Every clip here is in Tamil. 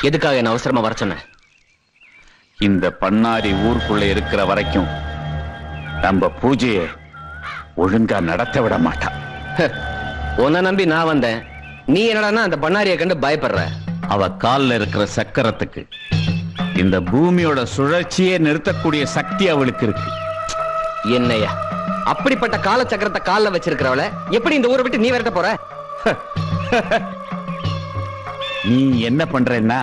எதுக்காக என்ன அவசரமா வர சொன்ன? இந்த பண்ணாரி ஊருக்குள்ள இருக்கிற வரைக்கும் நம்ம பூஜையை ஒழுங்கா நடத்த விட மாட்டான். உன்னை நம்பி நான் வந்தேன், நீ என்னடா அந்த பண்ணாரியை கண்டு பயப்படுற? அவ கால்ல இருக்கிற சக்கரத்துக்கு இந்த பூமியோட சுழற்சியே நிறுத்தக்கூடிய சக்தி அவளுக்கு இருக்கு. என்னையா அப்படிப்பட்ட கால சக்கரத்தை கால்ல வச்சிருக்கிறவள எப்படி இந்த ஊரை விட்டு நீ விரட்ட போற? நீ என்ன பண்றேன்னா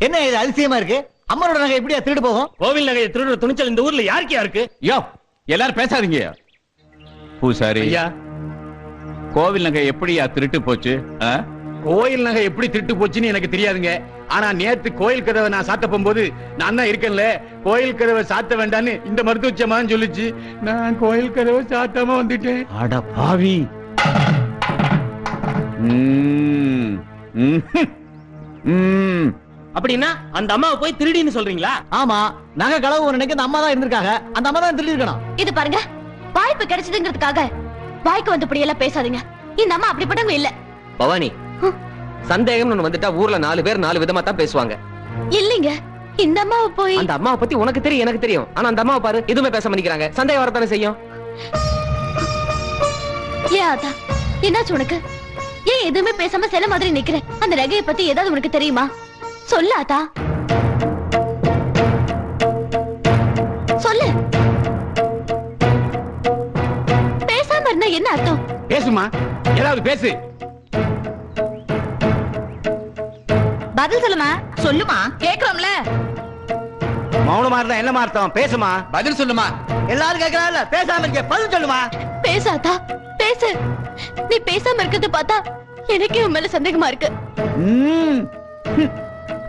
என்ன இது அதிசயமா இருக்கு? அம்மனோட நகை எப்படியா திருடு போகும்? கோவில் நகையை திருடுற துணிச்சல் இந்த ஊர்ல யாருக்கியா இருக்கு? யோ எல்லாரும் பேசாதீங்க. பூசாரி ஐயா, கோவில் நகை எப்படியா திருட்டு போச்சு? கோயில் நகை எப்படி திருட்டு போச்சுன்னு எனக்கு தெரியாதுங்க. ஆனா நேத்து கோயில் கதவை நான் சாத்த போகும்போது நான் தான் இருக்கேன்ல, கோயில் கதவை சாத்த வேண்டான்னு இந்த மருத்துவச்சமான்னு சொல்லிச்சு. நான் கோயில் கதவை சாத்தாம வந்துட்டேன். அட பாவி. அப்படின்னா அந்த அம்மாவை போய் திருடின்னு சொல்றீங்களா? ஆமா, நகை களவு ஒரு நினைக்க அந்த அம்மா தான் இருந்திருக்காங்க. அந்த அம்மா தான் திருடி இருக்கணும். இது பாருங்க, வாய்ப்பு கிடைச்சதுங்கிறதுக்காக வாய்க்கு வந்தபடி எல்லாம் பேசாதீங்க. இந்த அம்மா அப்படிப்பட்டவங்க இல்ல. பவானி, சந்தேகம் ஒண்ணு வந்துட்டா ஊர்ல 4 பேர் 4 விதமா தான் பேசுவாங்க. இல்லீங்க, இந்த அம்மாவை போய் அந்த அம்மாவை பத்தி உனக்கு தெரியும், எனக்கு தெரியும். ஆனா அந்த அம்மாவை பாரு, எதுவுமே பேச மாட்டேங்கிறாங்க. சந்தேகம் வரத்தானே செய்யும். ஏன் ஆத்தா, என்னாச்சு உனக்கு? ஏன் எதுவுமே பேசாம சில மாதிரி நிக்கிறேன்? அந்த நகையை பத்தி ஏதாவது உனக்கு தெரியுமா? சொல்லு ஆத்தா, சொல்லு. பேசாம இருந்தா என்ன அர்த்தம்? பேசுமா, ஏதாவது பேசு. பதில் சொல்லுமா. சொல்லுமா, கேக்குறோம்ல. மௌனமா இருந்தா என்ன அர்த்தம்? பேசுமா, பதில் சொல்லுமா. எல்லாரும் கேக்குறாங்கல்ல, பேசாம இருக்க, பதில் சொல்லுமா. பேசாதா, பேசு. நீ பேசாம இருக்கிறது பார்த்தா எனக்கே உன் மேல சந்தேகமா இருக்கு.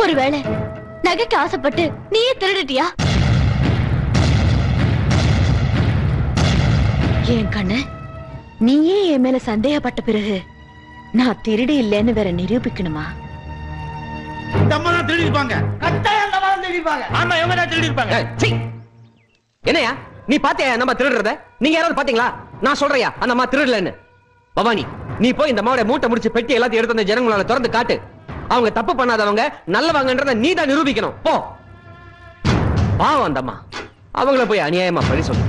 ஒருவேளை நகைக்கு ஆசைப்பட்டு நீயே திருடிட்டியா? என் கண்ணு, நீயே என் மேல சந்தேகப்பட்ட பிறகு நான் திருடி இல்லைன்னு வேற நிரூபிக்கணுமா? திருடிருப்பாங்க. ஆமா, இவங்க தான் திருடிருப்பாங்க. என்னையா நீ பாத்தியா நம்ம திருடுறத? நீங்க யாராவது பாத்தீங்களா? நான் சொல்றையா அந்த அம்மா திருடலன்னு? பவானி, நீ போய் இந்த அம்மாவோட மூட்டை முடிச்சு பெட்டி எல்லாத்தையும் எடுத்து அந்த ஜனங்களால திறந்து காட்டு. அவங்க தப்பு பண்ணாதவங்க நல்லவங்கன்றத நீ தான் நிரூபிக்கணும். போ. பாவம் அந்த அம்மா, அவங்கள போய் அநியாயமா பழி சொல்லு.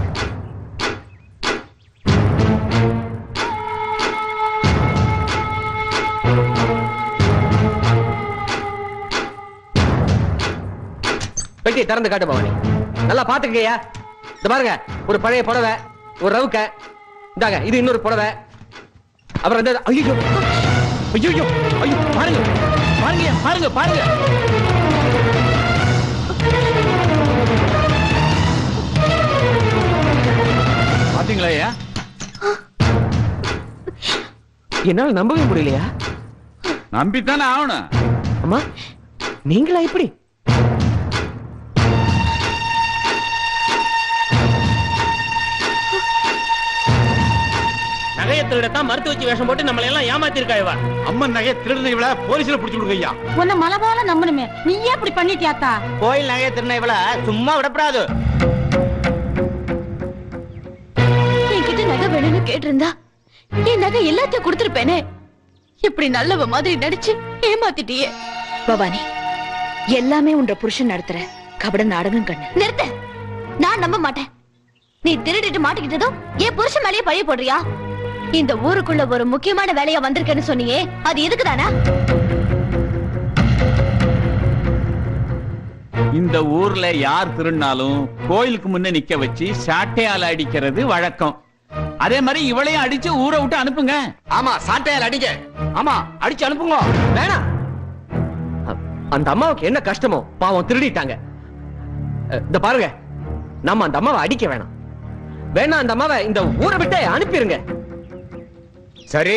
பெட்டி திறந்து காட்டு பவானி. நல்லா பாத்துக்கயா. இந்த பாருங்க, ஒரு பழைய புடவை, ஒரு ரவுக்க, இந்தாங்க இது இன்னொரு புடவை, அப்புறம் இந்த ஐயோ ஐயோ ஐயோ பாருங்க பாருங்க பாருங்க பாருங்க. பாத்தீங்களா? என்னால நம்பவே முடியலையா? நம்பித்தானே ஆகணும். அம்மா, நீங்களா இப்படி? நகையை திருடத்தான் மருத்துவ வச்சு வேஷம் போட்டு நம்மள எல்லாம் ஏமாத்திருக்கா இவ. அம்மன் நகையை திருடுன இவள போலீஸ்ல பிடிச்சு கொடுங்க ஐயா. உன்னை மலை போல நம்பணுமே, நீ ஏன் இப்படி பண்ணிட்டியாத்தா? கோயில் நகையை திருடின இவள சும்மா விடப்படாது. என்கிட்ட நகை வேணும்னு கேட்டிருந்தா என் நகை எல்லாத்தையும் கொடுத்திருப்பேனே. இப்படி நல்லவ மாதிரி நடிச்சு ஏமாத்திட்டியே. பவானி, எல்லாமே உன்ற புருஷன் நடத்துற கபட நாடகம் கண்ணு. நிறுத்த. நான் நம்ப மாட்டேன். நீ திருடிட்டு மாட்டிக்கிட்டதும் என் புருஷன் மேலேயே பழிய போடுறியா? இந்த ஊருக்குள்ள ஒரு முக்கியமான வேலையா வந்திருக்கேன்னு சொன்னியே, அது எதுக்குதானா? இந்த ஊர்ல யார் திருடினாலும் கோயிலுக்கு முன்ன நிக்க வச்சு சாட்டையால அடிக்கிறது வழக்கம். அதே மாதிரி இவளையும் அடிச்சு ஊரை விட்டு அனுப்புங்க. ஆமா, சாட்டையால் அடிங்க. ஆமா, அடிச்சு அனுப்புங்க. வேணாம், அந்த அம்மாவுக்கு என்ன கஷ்டமோ பாவம், திருடிட்டாங்க. இந்த பாருங்க, நம்ம அந்த அம்மாவை அடிக்க வேணாம். வேணா அந்த அம்மாவை இந்த ஊரை விட்டு அனுப்பிடுங்க. சரி,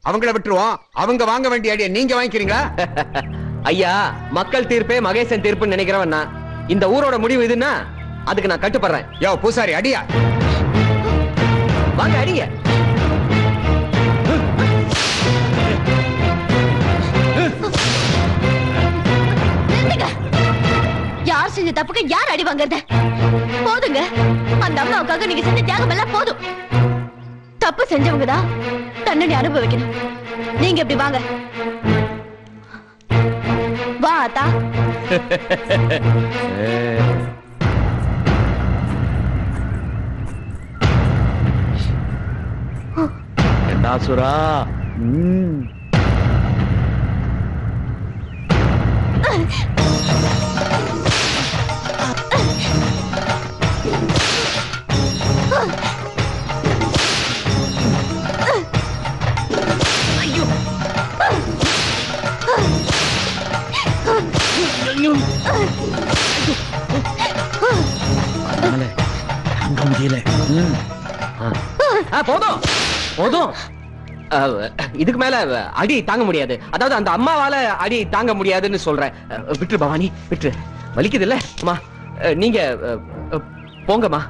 அவங்கள விட்டுருவோம். அவங்க வாங்க வேண்டிய அடியை நீங்க வாங்கிக்கிறீங்களா? ஐயா, மக்கள் தீர்ப்பே மகேசன் தீர்ப்புன்னு நினைக்கிறவன் நான். இந்த ஊரோட முடிவு இதுன்னா அதுக்கு நான் கட்டுப்படுறேன். யோ பூசாரி அடியா. வாங்க அடிங்க. யார் செஞ்ச தப்புக்கு யார் அடி வாங்குறது? போதுங்க, அந்த அம்மாவுக்காக நீங்க செஞ்ச தியாகம் எல்லாம் போதும். தப்பு செஞ்சவங்க தான் தண்டனை அனுபவிக்கணும். நீங்க இப்படி வாங்க. வா ஆத்தா. சுரா முடியல. போதும் போதும். இதுக்கு மேல அடி தாங்க முடியாது. அதாவது அந்த அம்மாவால அடி தாங்க முடியாதுன்னு சொல்றேன். விட்டு பவானி விட்டு. வலிக்குது இல்ல அம்மா? நீங்க போங்கம்மா,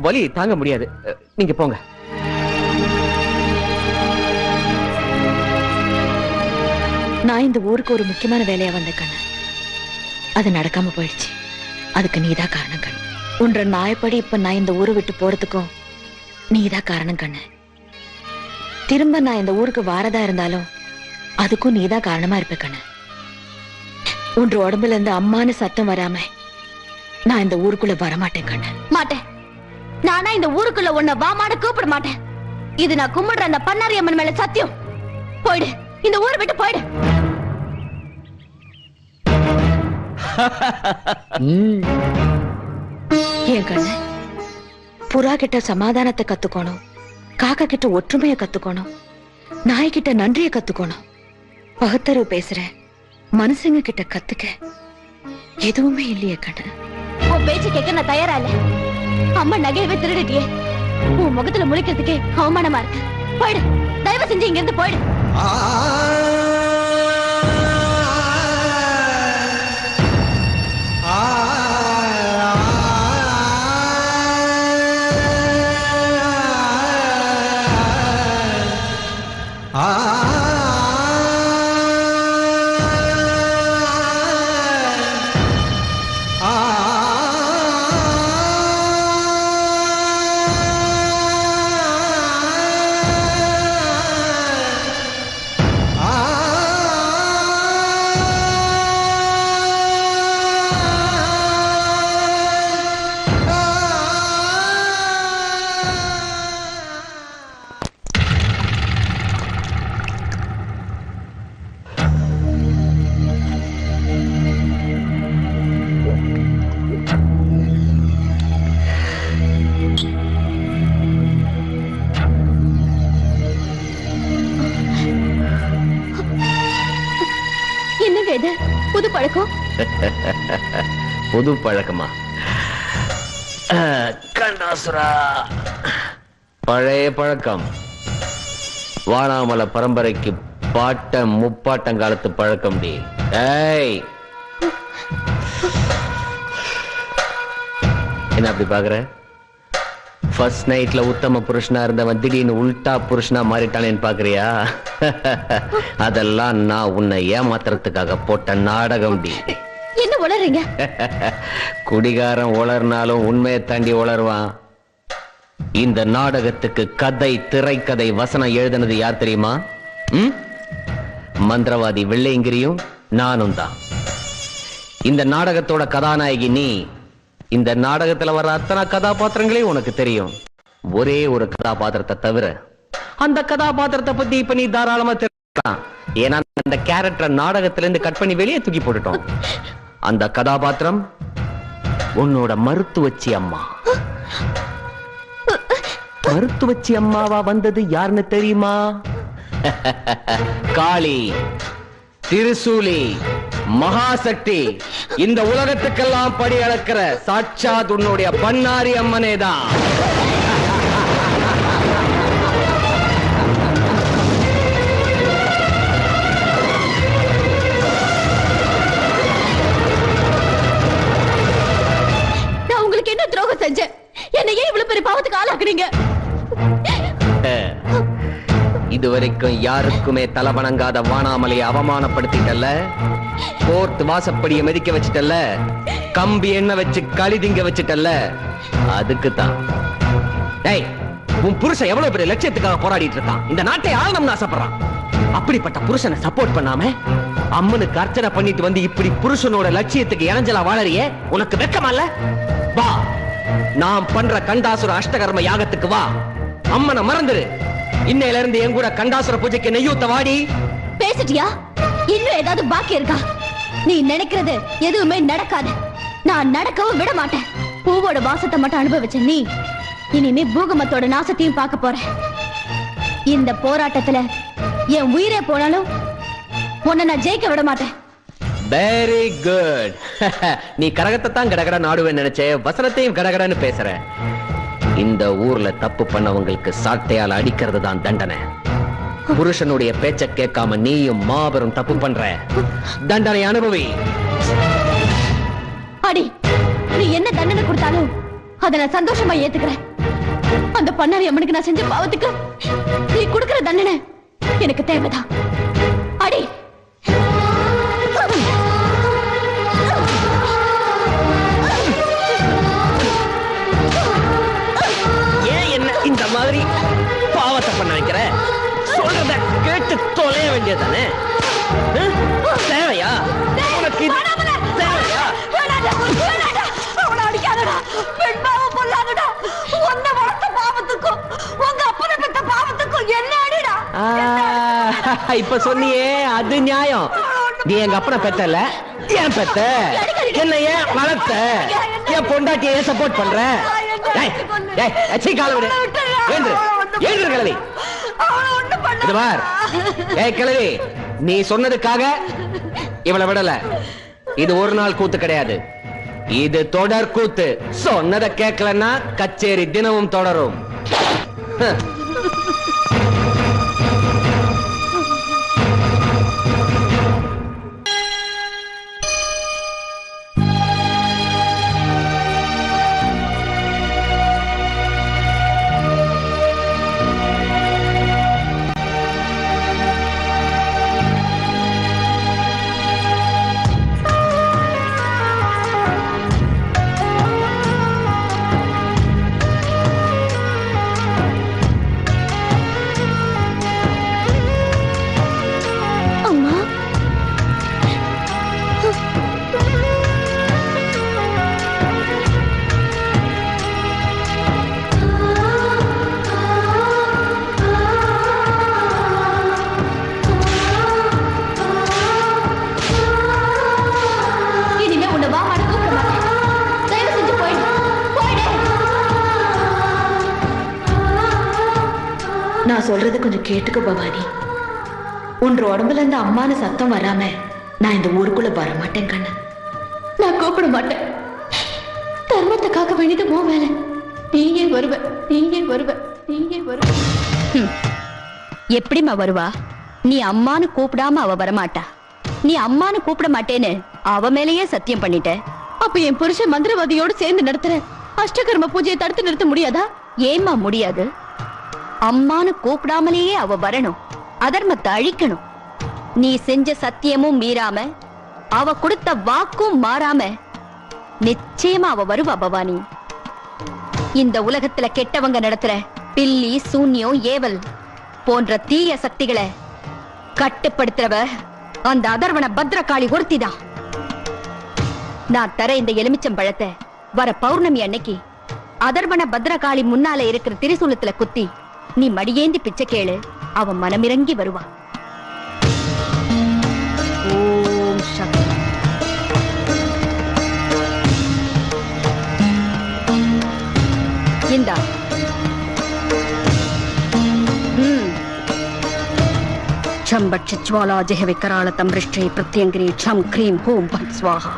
வலி தாங்க முடியாது. நீங்க போங்க. நான் இந்த ஊருக்கு ஒரு முக்கியமான வேலையா வந்த கண்ணு, அது நடக்காம போயிடுச்சு. அதுக்கு நீதான் காரணம் கண்ணு. உன்ற நாயப்படி இப்ப நான் இந்த ஊரை விட்டு போறதுக்கும் நீதான் காரணம் கண்ணு. திரும்ப நான் இந்த ஊருக்கு வாரதா இருந்தாலும் அதுக்கும் நீதான் காரணமா இருப்ப கண்ணு. உன்ற உடம்புல இருந்து அம்மானு சத்தம் வராம நான் இந்த ஊருக்குள்ள வரமாட்டேன் கண்ணு. மாட்டேன். நானா இந்த ஊருக்குள்ள உன்னை வாமாட கூப்பிட மாட்டேன். இது நான் கும்பிடுற அந்த பண்ணாரி அம்மன் மேல சத்தியம். போயிடு, இந்த ஊரை விட்டு போயிடு. ஏன் கண்ணு, புறா கிட்ட சமாதானத்தை கத்துக்கணும், காக்கா கிட்ட ஒற்றுமையை கத்துக்கணும், நாய்கிட்ட நன்றியை கத்துக்கணும். பகுத்தறிவு பேசுற மனுஷங்க கிட்ட கத்துக்க எதுவுமே இல்லையே கண்ணு. உன் பேச்சு கேட்க நான் தயாரா இல்ல. அம்மா நகையவே திருடிட்டியே, உன் முகத்துல முழிக்கிறதுக்கே அவமானமா இருக்கு. போயிடு, தயவு செஞ்சு இங்க இருந்து போயிடு. புது பழக்கம். புது பழக்கமா? கண்ணாசுரா, பழைய பழக்கம். வானாமல பரம்பரைக்கு பாட்டம் முப்பாட்டங்காலத்து பழக்கம். டி என்ன அப்படி பாக்குற? ஃபர்ஸ்ட் நைட்ல உத்தம புருஷனா இருந்தவன் திடீர்னு உல்டா புருஷனா மாறிட்டானேன்னு பாக்குறியா? அதெல்லாம் நான் உன்னை ஏமாத்துறதுக்காக போட்ட நாடகம். டி என்ன உளறீங்க? குடிகாரன் உளர்னாலும் உண்மையை தாண்டி உளருவான். இந்த நாடகத்துக்கு கதை, திரைக்கதை, வசனம் எழுதினது யார் தெரியுமா? மந்திரவாதி வெள்ளையங்கிரியும் நானும் தான். இந்த நாடகத்தோட கதாநாயகி நீ. இந்த நாடகத்துல வர அத்தனை கதாபாத்திரங்களையும் உனக்கு தெரியும். ஒரே ஒரு கதாபாத்திரத்தை தவிர அந்த கதாபாத்திரத்தை பத்தி இப்ப நீ தாராளமா தெரிஞ்சுக்கலாம். ஏன்னா அந்த கேரக்டர் நாடகத்துல இருந்து கட் பண்ணி வெளியே தூக்கி போட்டுட்டோம். அந்த கதாபாத்திரம் உன்னோட மருத்துவச்சி அம்மா. மருத்துவச்சி அம்மாவா வந்தது யாருன்னு தெரியுமா? காளி, திருசூலி, மகாசக்தி, இந்த உலகத்துக்கெல்லாம் படி அளக்கிற சாட்சாத் உன்னுடைய பண்ணாரி அம்மனே தான். பாவம் செஞ்சேன். என்னையே இவ்வளவு பெரிய பாவத்துக்கு ஆளாக்குறீங்க. இதுவரைக்கும் யாருக்குமே தலை வணங்காத வானாமலையை அவமானப்படுத்திட்டல்ல, கோர்ட் வாசப்படியை மிதிக்க வச்சிட்டல்ல, கம்பி எண்ண வச்சு களிதிங்க வச்சிட்டல்ல, அதுக்கு தான். டேய், உன் புருஷன் எவ்வளவு பெரிய லட்சியத்துக்காக போராடிட்டு இருக்கான். இந்த நாட்டை ஆளணும்னு ஆசைப்படுறான். அப்படிப்பட்ட புருஷனை சப்போர்ட் பண்ணாம அம்மனுக்கு அர்ச்சனை பண்ணிட்டு வந்து இப்படி புருஷனோட லட்சியத்துக்கு இறஞ்சலா வாழறியே, உனக்கு வெக்கமல்ல? வா, நாம் பண்ற கண்டாசுர அஷ்டகர்ம யாகத்துக்கு வா. அம்மனை மறந்துரு. இன்னையில இருந்து என் கூட கண்டாசுர பூஜைக்கு நெய்யூத்த வாடி. பேசிட்டியா? இன்னும் ஏதாவது பாக்கி இருக்கா? நீ நினைக்கிறது எதுவுமே நடக்காது. நான் நடக்கவும் விட மாட்டேன். பூவோட வாசத்தை மட்டும் அனுபவிச்ச நீ இனிமே பூகமத்தோட நாசத்தையும் பார்க்க போற. இந்த போராட்டத்துல என் உயிரே போனாலும் உன்னை நான் ஜெயிக்க விட மாட்டேன். Very good. நீ கரகத்தை தான் கடகட நாடுவேன்னு நினைச்சே, வசனத்தையும் கடகடன்னு பேசுற. இந்த ஊர்ல தப்பு பண்ணவங்களுக்கு சாட்டையால் அடிக்கிறது தான் தண்டனை. புருஷனுடைய பேச்ச கேட்காம நீயும் மாபெரும் தப்பு பண்ற. தண்டனை அனுபவி. அடி, நீ என்ன தண்டனை கொடுத்தாலும் அதை நான் சந்தோஷமா ஏத்துக்கிறேன். அந்த பண்ணாரி அம்மனுக்கு நான் செஞ்ச பாவத்துக்கு நீ கொடுக்கிற தண்டனை எனக்கு தேவைதான். அடி. ஏன் என்ன இந்த மாதிரி பாவத்தை பண்ண வைக்கிற? சொல்றத கேட்டு தொலைய வேண்டியதானே? தேவையா உனக்கு? தேவையா? இப்ப சொன்னியே, அது நியாயம். நீ எங்க அப்பனை பெத்தல, ஏன் பெத்த? என்ன ஏன் வளர்த்த? என் பொண்டாட்டிய ஏன் சப்போர்ட் பண்ற? கிழவி, நீ சொன்னதுக்காக இவளை விடல. இது ஒரு நாள் கூத்து கிடையாது, இது தொடர் கூத்து. சொன்னதை கேட்கலன்னா கச்சேரி தினமும் தொடரும். நான் சொல்றது கொஞ்சம் கேட்டுக்க பவானி. உன்ற உடம்புல இருந்து அம்மான சத்தம் வராம நான் இந்த ஊருக்குள்ள வர மாட்டேன் கண்ணு. நான் கூப்பிட மாட்டேன். தர்மத்தை காக்க வேண்டியது போ வேலை. நீயே வருவ, நீயே வருவ, நீயே வருவ. எப்படிமா வருவா? நீ அம்மானு கூப்பிடாம அவ வரமாட்டா. நீ அம்மானு கூப்பிட மாட்டேன்னு அவ மேலேயே சத்தியம் பண்ணிட்ட. அப்ப என் புருஷன் மந்திரவாதியோடு சேர்ந்து நடத்துற அஷ்டகர்ம பூஜையை தடுத்து நிறுத்த முடியாதா? ஏமா முடியாது? அம்மானு கூப்பிடாமலேயே அவ வரணும், அதர்மத்தை அழிக்கணும். நீ செஞ்ச சத்தியமும் மீறாம, அவ கொடுத்த வாக்கும் மாறாம நிச்சயமா அவ வருவா பவானி. இந்த உலகத்துல கெட்டவங்க நடத்துற பில்லி, சூன்யம், ஏவல் போன்ற தீய சக்திகளை கட்டுப்படுத்துறவ அந்த அதர்வன பத்ரகாளி ஒருத்திதான். நான் தர இந்த எலுமிச்சம் பழத்தை வர பௌர்ணமி அன்னைக்கு அதர்வன பத்ரகாளி முன்னால இருக்கிற திரிசூலத்துல குத்தி நீ மடியேந்தி பிச்சை கேளு. அவன் மனமிறங்கி வருவான். ஓம் சக்தி. இந்தா. சம்பட்சி ஜ்வாலா ஜெஹவி கராள தம்ரிஷ்டே பிரத்யங்கிரி சம் க்ரீம் ஹோம் பட் ஸ்வாஹா.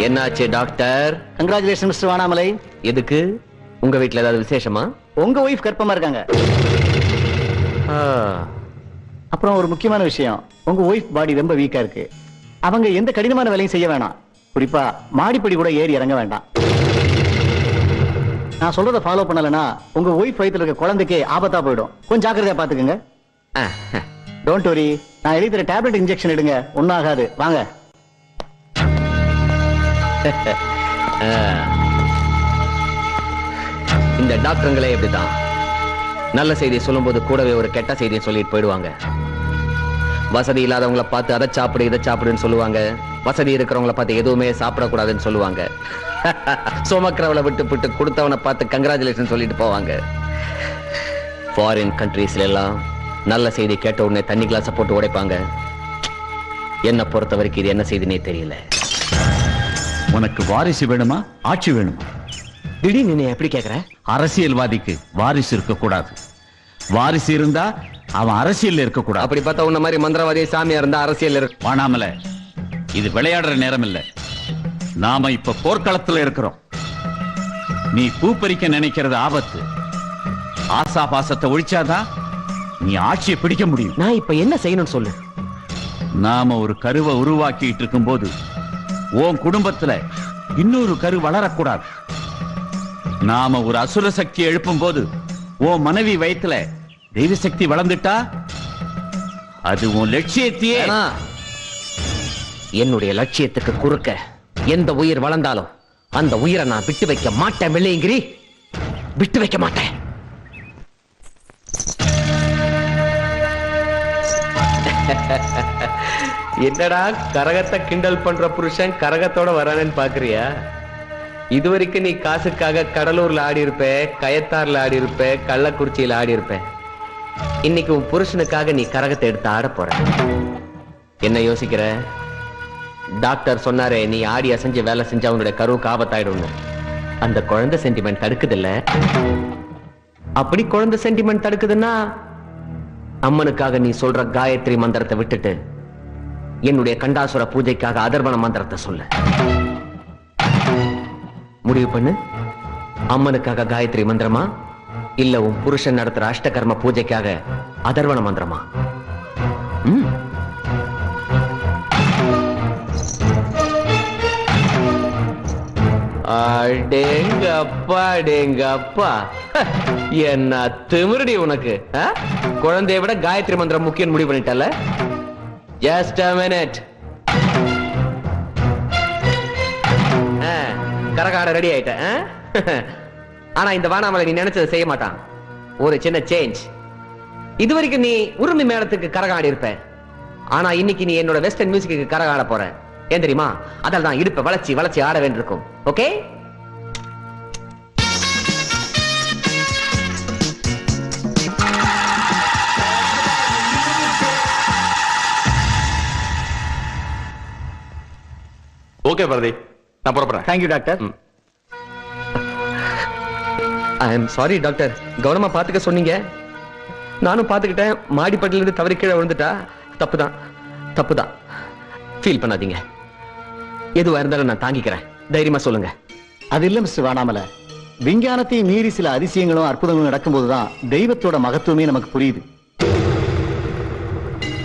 என்னாச்சு டாக்டர்? Congratulation mister Vanamalai. எதுக்கு? உங்க வீட்ல ஏதாவது விசேஷமா? உங்க ஒய்ஃப் கர்ப்பமா இருக்காங்க. அப்புறம் ஒரு முக்கியமான விஷயம், உங்க ஒய்ஃப் பாடி ரொம்ப வீக்கா இருக்கு. அவங்க எந்த கடினமான வேலையும் செய்ய வேணாம். குறிப்பா மாடிப்படி கூட ஏறி இறங்க வேண்டாம். நான் சொல்றத ஃபாலோ பண்ணலனா உங்க ஒய்ஃப் வயித்துல இருக்க குழந்தைக்கு ஆபத்தா போயிடும். கொஞ்சம் ஜாக்கிரதையா பாத்துக்கங்க. டோன்ட் வரி, நான் எழுதி தர டேப்லெட் இன்ஜெக்ஷன் எடுங்க, ஒன்னும் ஆகாது. வாங்க. இந்த டாக்டருங்களே எப்படிதான் நல்ல செய்தியை சொல்லும் போது கூடவே ஒரு கெட்ட செய்தியை சொல்லிட்டு போயிடுவாங்க. வசதி இல்லாதவங்களை பார்த்து அதை சாப்பிடு இதை சாப்பிடுன்னு சொல்லுவாங்க. வசதி இருக்கிறவங்கள பார்த்து எதுவுமே சாப்பிடக்கூடாதுன்னு சொல்லுவாங்க. சுமக்கிறவளை விட்டு கொடுத்தவனை பார்த்து கங்க்ராச்சுலேஷன் சொல்லிட்டு போவாங்க. ஃபாரின் கண்ட்ரீஸ்ல எல்லாம் நல்ல செய்தி கேட்ட உடனே தண்ணி கிளாஸை போட்டு உடைப்பாங்க. என்ன பொறுத்த வரைக்கும் இது என்ன செய்தினே தெரியல. உனக்கு வாரிசு வேணுமா ஆட்சி வேணுமா? திடீர்னு நீ எப்படி கேக்குற? அரசியல்வாதிக்கு வாரிசு இருக்க கூடாது. வாரிசு இருந்தா அவன் அரசியல் இருக்க கூடாது. அப்படி பார்த்தா உன்ன மாதிரி மந்திரவாதி சாமியா இருந்தா அரசியல் இருக்கு. வானாமல, இது விளையாடுற நேரம் இல்ல. நாம இப்ப போர்க்களத்துல இருக்கிறோம். நீ பூப்பறிக்க நினைக்கிறது ஆபத்து. ஆசா பாசத்தை ஒழிச்சாதான் நீ ஆட்சியை பிடிக்க முடியும். நான் இப்ப என்ன செய்யணும்னு சொல்லு. நாம ஒரு கருவை உருவாக்கிட்டு இருக்கும் போது உன் குடும்பத்துல இன்னொரு கரு வளரக்கூடாது. நாம ஒரு அசுர சக்தி எழுப்பும் போது உன் மனைவி வயித்துல தெய்வ சக்தி வளர்ந்துட்டா அது உன் லட்சியத்தையே. என்னுடைய லட்சியத்துக்கு குறுக்க எந்த உயிர் வளர்ந்தாலும் அந்த உயிரை நான் விட்டு வைக்க மாட்டேன். வெள்ளையங்கிரி, விட்டு வைக்க மாட்டேன். என்னடா கரகத்தை கிண்டல் பண்ற புருஷன் கரகத்தோட வரானேன்னு பாக்குறியா? இதுவரைக்கும் நீ காசுக்காக கடலூர்ல ஆடி இருப்ப, கயத்தார்ல ஆடி இருப்ப, கள்ளக்குறிச்சியில ஆடி இருப்ப. இன்னைக்கு உன் புருஷனுக்காக நீ கரகத்தை எடுத்து ஆட போற. என்ன யோசிக்கிற? டாக்டர் சொன்னாரே, நீ ஆடி அசைஞ்சு வேலை செஞ்சா உன்னுடைய கருவுக்கு ஆபத்தாயிடும். அந்த குழந்தை சென்டிமெண்ட் தடுக்குதில்ல? அப்படி குழந்தை சென்டிமெண்ட் தடுக்குதுன்னா அம்மனுக்காக நீ சொல்ற காயத்ரி மந்திரத்தை விட்டுட்டு என்னுடைய கண்டாசுர பூஜைக்காக அதர்வண மந்திரத்தை சொல்ல முடிவு பண்ணு. அம்மனுக்காக காயத்ரி மந்திரமா, இல்ல உன் புருஷன் நடத்துற அஷ்டகர்ம பூஜைக்காக அதர்வண மந்திரமா? அடேங்கப்பா அடேங்கப்பா, என்ன திமிருடி உனக்கு. குழந்தைய விட காயத்ரி மந்திரம் முக்கியம் முடிவு பண்ணிட்டல. Just a minute. கரகாட ரெடி ஆயிட்டேன். ஆனா இந்த வானாமலை நீ நினைச்சதை செய்ய மாட்டான். ஒரு சின்ன சேஞ்ச். இதுவரைக்கும் நீ உரிமை மேளத்துக்கு கரகாடி இருப்ப. ஆனா இன்னைக்கு நீ என்னோட வெஸ்டர்ன் மியூசிக்கு கரகாட போற. ஏன் தெரியுமா? அதால் தான் இடுப்பை வளைச்சி வளைச்சி ஆட வேண்டியிருக்கும். ஓகே? ஓகே பாரதி, நான் புறப்படுறேன். Thank you doctor. I am sorry doctor. கவனமா பாத்துக்க சொன்னீங்க, நானும் பாத்துக்கிட்டேன். மாடிப்பட்டில இருந்து தவறி கீழே விழுந்துட்டா. தப்புதான் தப்புதான். ஃபீல் பண்ணாதீங்க. எதுவா இருந்தாலும் நான் தாங்கிக்கிறேன். தைரியமா சொல்லுங்க. அது இல்ல மிஸ்டர் வானாமலை, விஞ்ஞானத்தை மீறி சில அதிசயங்களும் அற்புதங்களும் நடக்கும்போதுதான் தெய்வத்தோட மகத்துவமே நமக்கு புரியுது.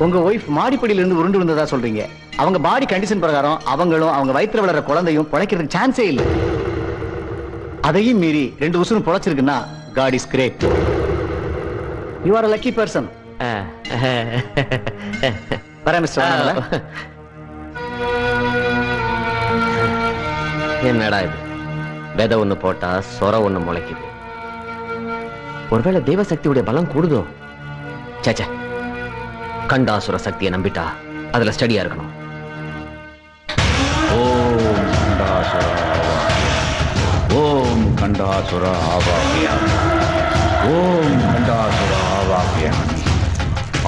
உங்க ஒய்ஃப் மாடிப்படியில இருந்து உருண்டு விழுந்ததா சொல்றீங்க. அவங்க பாடி கண்டிஷன் பிரகாரம் அவங்களும் அவங்க வயிற்றுல வளர்ற குழந்தையும் பிழைக்கிறதுக்கு சான்ஸே இல்லை. அதையும் மீறி 2 உசுரும் பிழைச்சிருக்குன்னா God is great. You are a lucky person. வரேன் மிஸ்டர் வானாமலை. என்னடா இது? விதை ஒண்ணு போட்டா சொர ஒண்ணு முளைக்குது. ஒருவேளை தெய்வ சக்தியுடைய பலம் கூடுதோ? சேச்சே, கண்டாசுர சக்தியை நம்பிட்டா அதுல ஸ்டடியா இருக்கணும். ஓம் கண்டாசுர ஆவாஹயாமி. ஓம் கண்டாசுர ஆவாஹயாமி.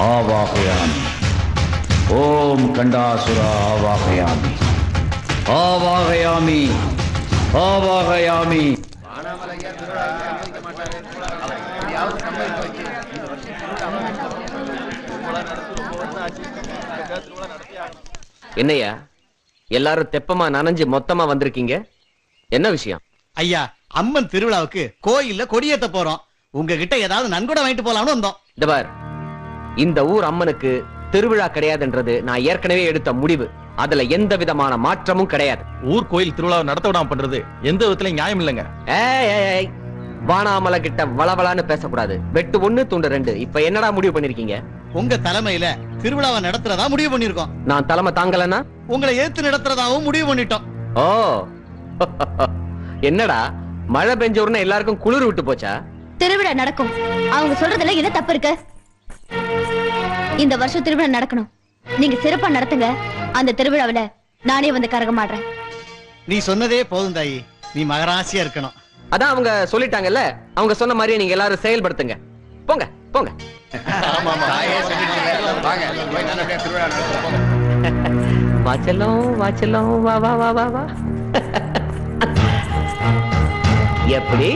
ஆவாஹயாமி. ஓம் கண்டாசுர ஆவாஹயாமி. ஆவாஹயாமி. ஆவாஹயாமி. என்னையா எல்லாரும் தெப்பமா நனைஞ்சு மொத்தமா வந்திருக்கீங்க. என்ன விஷயம்? ஐயா, அம்மன் திருவிழாவுக்கு கோயில்ல கொடியேத்த போறோம். உங்ககிட்ட ஏதாவது நன்கொடை வாங்கிட்டு போலாம்னு வந்தோம். இந்த பார், இந்த ஊர் அம்மனுக்கு திருவிழா கிடையாதுன்றது நான் ஏற்கனவே எடுத்த முடிவு. அதுல எந்த விதமான மாற்றமும் கிடையாது. ஊர் கோயில் திருவிழாவை நடத்த விடாம பண்றது எந்த விதத்திலயும் நியாயம் இல்லைங்க. ஏய், வானாமலை கிட்ட வளவளான்னு பேசக்கூடாது. வெட்டு 1 துண்டு 2. இப்ப என்னடா முடிவு பண்ணிருக்கீங்க? உங்க தலைமையில திருவிழாவை நடத்துறதா முடிவு பண்ணிருக்கோம். நான் தலைமை தாங்கலன்னா உங்களை ஏத்து நடத்துறதாவும் முடிவு பண்ணிட்டோம். ஓ என்னடா மழை பெஞ்ச உடனே எல்லாருக்கும் குளிர் விட்டு போச்சா? திருவிழா நடக்கும். அவங்க சொல்றதுல என்ன தப்பு இருக்கு? இந்த வருஷம் திருவிழா நடக்கணும். நீங்க சிறப்பா நடத்துங்க. அந்த திருவிழாவில நானே வந்து கரகமாடுறேன். நீ சொன்னதே போதும் தாயி. நீ மகராசியா இருக்கணும். அதான் அவங்க சொல்லிட்டாங்கல்ல, அவங்க சொன்ன மாதிரி நீங்க எல்லாரும் செயல்படுத்துங்க. போங்க போங்க. வாச்சலம் வாச்சலம் வா வா வா வா வா. எப்படி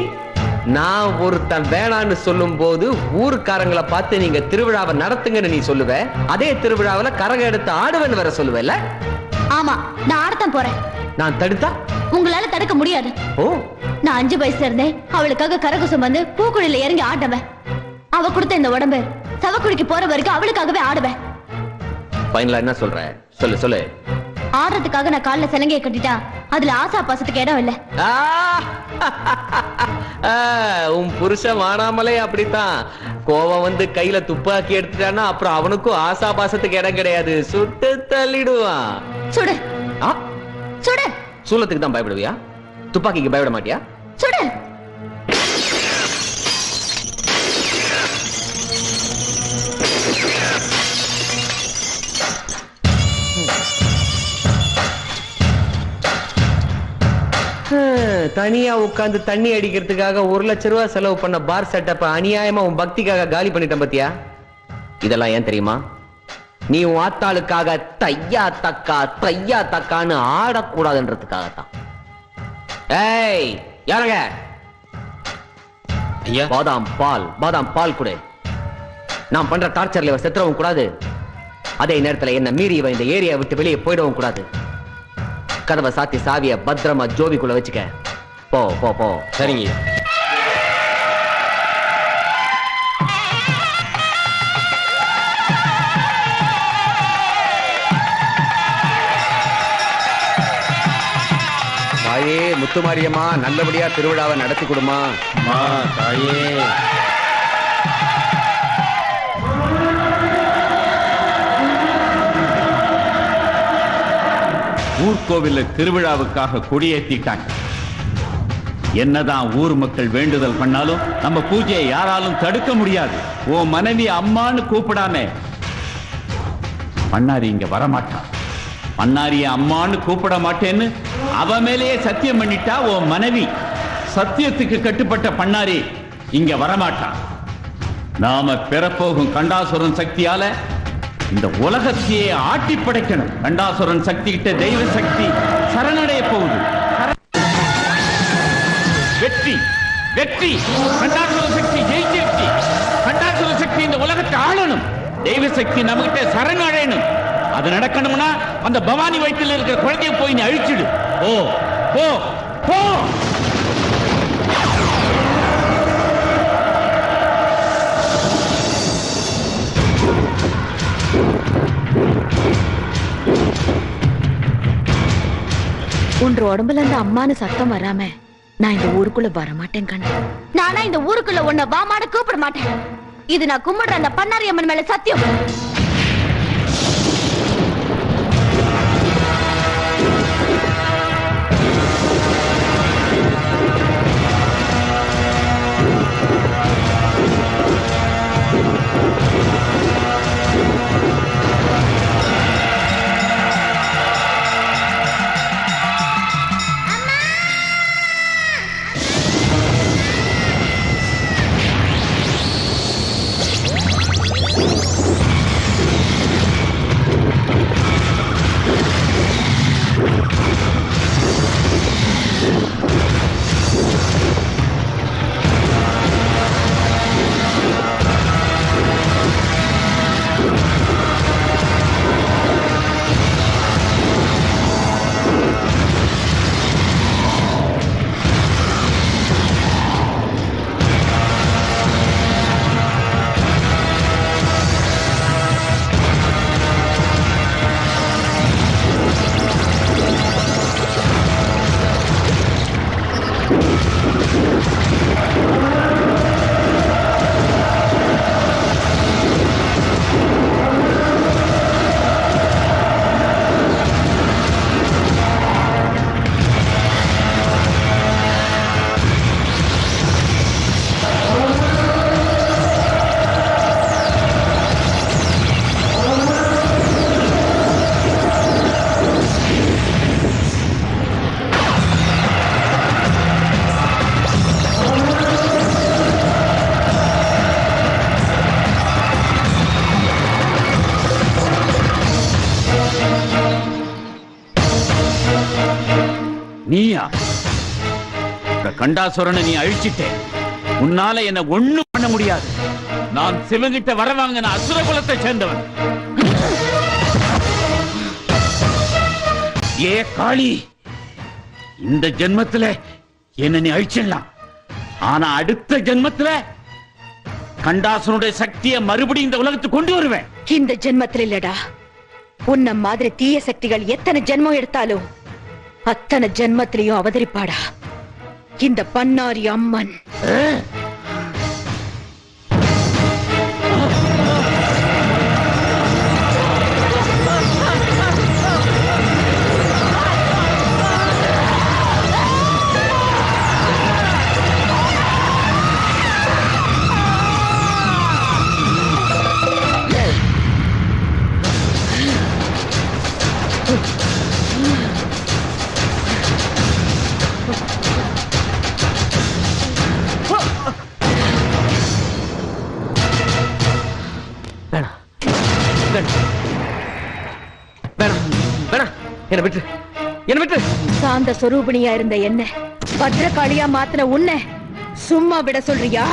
நான் ஒருத்தன் வேணான்னு சொல்லும் போது ஊருக்காரங்களை பார்த்து நீங்க திருவிழாவை நடத்துங்கன்னு நீ சொல்லுவ, அதே திருவிழாவில கரகம் எடுத்து ஆடுவேன்னு வர சொல்லுவல? ஆமா, நான் ஆடத்தான் போறேன். நான் தடுத்தா உங்களால தடுக்க முடியாது. ஓ, நான் 5 வயசுல இருந்தேன் அவளுக்காக கரகுசம் வந்து பூக்குழியில இறங்கி ஆடுவேன். அவ கொடுத்த இந்த உடம்பு சவக்குழிக்கு போற வரைக்கும் அவளுக்காகவே ஆடுவேன். ஃபைனலா என்ன சொல்ற? சொல்லு சொல்லு. ஆடுறதுக்காக நான் கால்ல சிலங்கையை கட்டிட்டா அதுல ஆசா பாசத்துக்கு இடம் இல்ல. உன் புருஷன் வானாமலே அப்படித்தான். கோவம் வந்து கையில துப்பாக்கி எடுத்துட்டான்னா அப்புறம் அவனுக்கும் ஆசா பாசத்துக்கு இடம் கிடையாது. சுட்டு தள்ளிடுவான். சுடு சுடு. சூலத்துக்கு தான் பயப்படுவியா? துப்பாக்கிக்கு பயப்பட மாட்டியா? சுடு. தனியா உட்கார்ந்து தண்ணி அடிக்கிறதுக்காக 1 லட்சம் ரூபாய் செலவு பண்ண பார் செட்டப்ப அநியாயமா உன் பக்திக்காக காலி பண்ணிட்டேன் பாத்தியா? இதெல்லாம் ஏன் தெரியுமா? நீ உன் ஆத்தாளுக்காக தையா தக்கான்னு ஆடக்கூடாதுன்றதுக்காகத்தான். ஏய் யாருங்க? ஐயா, பாதாம் பால் கொடு. நான் பண்ற டார்ச்சர்ல இவ செத்துறவும் கூடாது, அதே நேரத்துல என்ன மீறி இவ இந்த ஏரியா விட்டு வெளியே போயிடவும் கூடாது. கதவை சாத்தி சாவிய பத்திரமா ஜோபிக்குள்ள வச்சுக்க. போ போ போ. சரிங்க. தாயே முத்துமாரியம்மா, நல்லபடியா திருவிழாவை நடத்தி கொடுமா. தாயே. ஊர்கோவில திருவிழாவுக்காக கொடியேத்திட்டாங்க. என்னதான் ஊர் மக்கள் வேண்டுதல் பண்ணாலும் நம்ம பூஜையை யாராலும் தடுக்க முடியாது. ஓ மனைவி அம்மான்னு கூப்பிடாம பண்ணாரி இங்க வரமாட்டான். பண்ணாரிய அம்மான்னு கூப்பிட மாட்டேன்னு அவ மேலேயே சத்தியம் பண்ணிட்டா ஓ மனைவி. சத்தியத்துக்கு கட்டுப்பட்ட பண்ணாரி இங்க வரமாட்டான். நாம பெறப்போகும் கண்டாசுரன் சக்தியால இந்த உலகத்தையே ஆட்டி படைக்கணும். கண்டாசுரன் சக்தி கிட்ட தெய்வ சக்தி சரணடைய போகுது. வெற்றி வெற்றி. கண்டாசுர சக்தி ஜெயிச்சிருச்சு. கண்டாசுர சக்தி இந்த உலகத்தை ஆளணும். தெய்வ சக்தி நம்மகிட்ட சரணடையணும். அது நடக்கணும்னா அந்த பவானி வயிற்றில் இருக்கிற குழந்தைய போய் நீ அழிச்சிடு. ஓ போ போ. உன்ற உடம்புல இருந்து அம்மானு சத்தம் வராம நான் இந்த ஊருக்குள்ள வர மாட்டேன் கண்ணு. நானா இந்த ஊருக்குள்ள உன்னை வாமாட கூப்பிட மாட்டேன். இது நான் கும்பிடுற அந்த பண்ணாரி அம்மன் மேல சத்தியம். நீயா? இந்த கண்டாசுரனை நீ அழிச்சிட்டே. உன்னால என்ன ஒண்ணும் பண்ண முடியாது. நான் சிவங்கிட்ட வரவாங்கின அசுர குலத்தை சேர்ந்தவன். ஏ காளி, இந்த ஜென்மத்துல என்ன நீ அழிச்சிடலாம். ஆனா அடுத்த ஜென்மத்துல கண்டாசுரனுடைய சக்தியை மறுபடியும் இந்த உலகத்துக்கு கொண்டு வருவேன். இந்த ஜென்மத்துல இல்லடா, உன்ன மாதிரி தீய சக்திகள் எத்தனை ஜென்மம் எடுத்தாலும் அத்தனை ஜென்மத்திலையும் அவதரிப்பாடா இந்த பன்னாரி அம்மன். என்ன விட்டு, என்ன விட்டு. சாந்த சொரூபிணியா இருந்த என்ன பத்ரகாளியா மாத்தின உன்னை சும்மா விட சொல்றியா?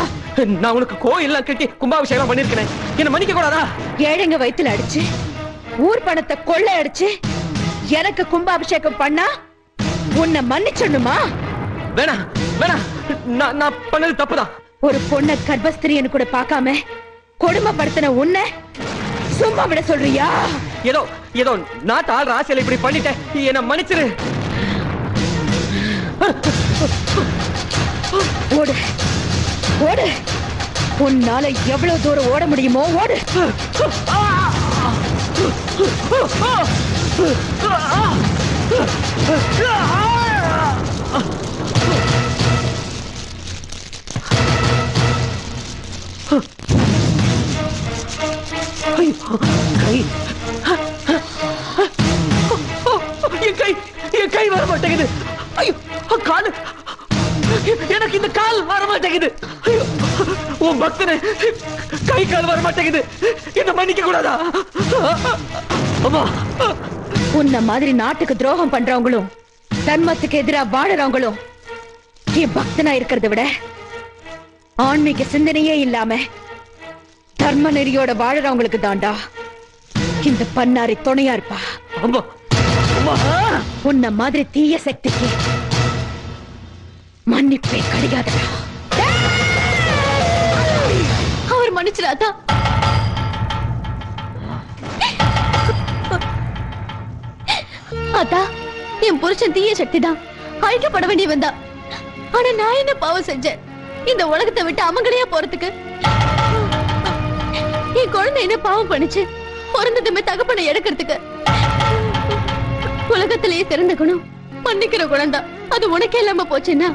நான் உனக்கு கோயில்லாம் கட்டி கும்பாபிஷேகம் பண்ணிருக்கேன். என்ன மன்னிக்க கூடாதா? ஏழைங்க வயித்துல அடிச்சு ஊர் பணத்தை கொள்ளை அடிச்சு எனக்கு கும்பாபிஷேகம் பண்ணா உன்னை மன்னிச்சிடணுமா? வேணா வேணா, நான் பண்ணது தப்புதான். ஒரு பொண்ண கர்ப்பஸ்திரியன்னு கூட பார்க்காம கொடுமைப்படுத்தின உன்னை சும்மா விட சொல்றியா? ஏதோ ஏதோ நாட்டு ஆள் ராசியில இப்படி பண்ணிட்டேன், என்ன மன்னிச்சிரு. ஓடு ஓடு, உன்னால எவ்வளவு தூரம் ஓட முடியுமோ ஓடு. என் கை வர மாட்டேங்குது. ஐயோ, கால், எனக்கு இந்த கால் வர மாட்டேங்குது. ஐயோ, உன் பக்தனே கை கால் வர மாட்டேங்குது. என்ன மன்னிக்க கூடாதா? அம்மா, உன்ன மாதிரி நாட்டுக்கு துரோகம் பண்றவங்களும் தர்மத்துக்கு எதிரா வாழறவங்களும் என் பக்தனா இருக்கிறத விட ஆன்மீக சிந்தனையே இல்லாம தர்ம நெறியோட வாழறவங்களுக்கு தாண்டா இந்த பன்னாரி துணையா இருப்பா. அம்மா, உன்ன மாதிரி தீய சக்திக்கு மன்னிப்பே கிடையாதுடா. அவர் மன்னிச்சிடாதா? அத்தா, என் புருஷன் தீய சக்தி தான், அழிக்கப்பட வேண்டியவன் தான். ஆனா நான் என்ன பாவம் செஞ்சேன் இந்த உலகத்தை விட்டு அமங்கலையா போறதுக்கு? என் குழந்தை என்ன பாவம் பண்ணுச்சு பிறந்ததுமே தகப்பனை எடுக்கிறதுக்கு? உலகத்திலேயே சிறந்த குணம் மன்னிக்கிற குணம் தான். அது உனக்கே இல்லாம போச்சுன்னா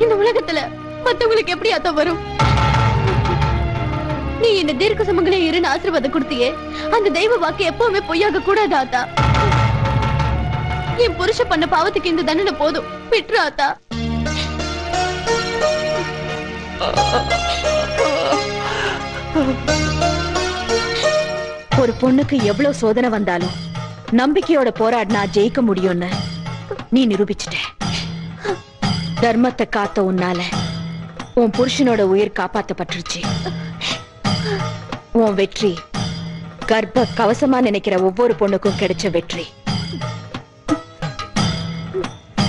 இந்த உலகத்துல மத்தவங்களுக்கு எப்படி அத்த வரும்? நீ என்ன தீர்க்க சுமங்களே இருன்னு ஆசீர்வாதம் கொடுத்தியே, அந்த தெய்வ வாக்கு எப்பவுமே பொய்யாக கூடாது ஆத்தா. என் புருஷ பண்ண பாவத்துக்கு இந்த தண்டனை போதும், விட்டுரு ஆத்தா. ஒரு பொண்ணுக்கு எவ்வளவு சோதனை வந்தாலும் நம்பிக்கையோட போராடினா ஜெயிக்க முடியும்னு நீ நிரூபிச்சிட்ட. தர்மத்தை காத்த உன்னால உன் புருஷனோட உயிர் காப்பாத்தப்பட்டுருச்சு. உன் வெற்றி கர்ப்ப கவசமா நினைக்கிற ஒவ்வொரு பொண்ணுக்கும் கிடைச்ச வெற்றி.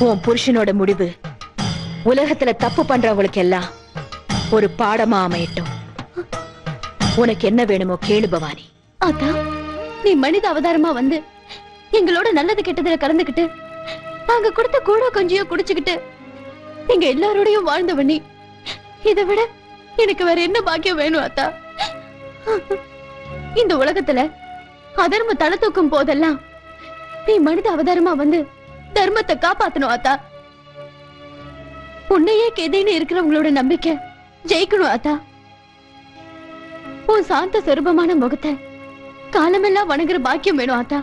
உன் புருஷனோட முடிவு உலகத்துல தப்பு பண்றவங்களுக்கு எல்லாம் ஒரு பாடமா அமையட்டும். உனக்கு என்ன வேணுமோ கேளு பவானி. ஆத்தா, நீ மனித அவதாரமா வந்து எங்களோட நல்லது கெட்டதுல கலந்துகிட்டு நாங்க கொடுத்த கூட கொஞ்சியோ குடிச்சுக்கிட்டு நீங்க எல்லாரோடையும் வாழ்ந்தவ நீ. இதை விட எனக்கு வேற என்ன பாக்கியம் வேணும் ஆத்தா? இந்த உலகத்துல அதர்ம தலை தூக்கும் போதெல்லாம் நீ மனித அவதாரமா வந்து தர்மத்தை காப்பாத்தணும் ஆத்தா. உன்னையே கெதைன்னு இருக்கிறவங்களோட நம்பிக்கை ஜெயிக்கணும் ஆத்தா. உன் சாந்த சொரூபமான முகத்தை காலமெல்லாம் வணங்குற பாக்கியம் வேணும் ஆத்தா.